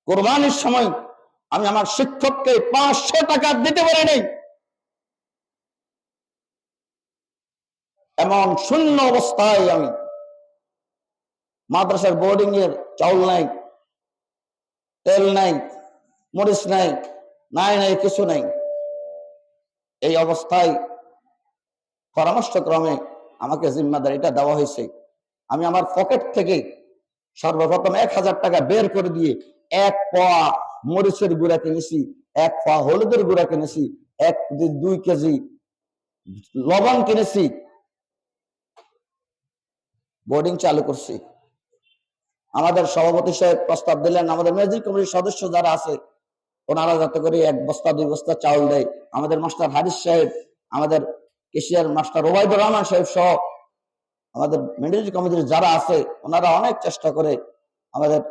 কোরবানির সময় আমি আমার শিক্ষককে 500 টাকা দিতে পারি নাই। এমন শূন্য অবস্থায় আমি, মাদ্রাসার বোর্ডিং এর চাউল নাই, তেল নাই, মরিচ নাই, নাই কিছু নাই। এই অবস্থায় পরামর্শক্রমে আমাকে জিম্মাদারিটা দেওয়া হয়েছে। আমি আমার পকেট থেকে সর্বপ্রথম 1000 টাকা বের করে দিয়ে 1 পোয়া মরিচের গুঁড়া কিনেছি, 1 পোয়া হলুদের গুঁড়া কিনেছি, 2 কেজি লবণ কিনেছি, বোর্ডিং চালু করছি। আমাদের সভাপতি সাহেব প্রস্তাব দিলেন, আমাদের ম্যাজিক কমিটির সদস্য যারা আছে ওনারা যাতে করে 1 বস্তা 2 বস্তা চাউল দেয়। আমাদের মাস্টার হারিস সাহেব, আমাদের কেশিয়ার মাস্টার ওবায়দুর রহমান সাহেব সহ আমাদের ম্যানেজিং কমিটির যারা আছে ওনারা অনেক চেষ্টা করে আমাদের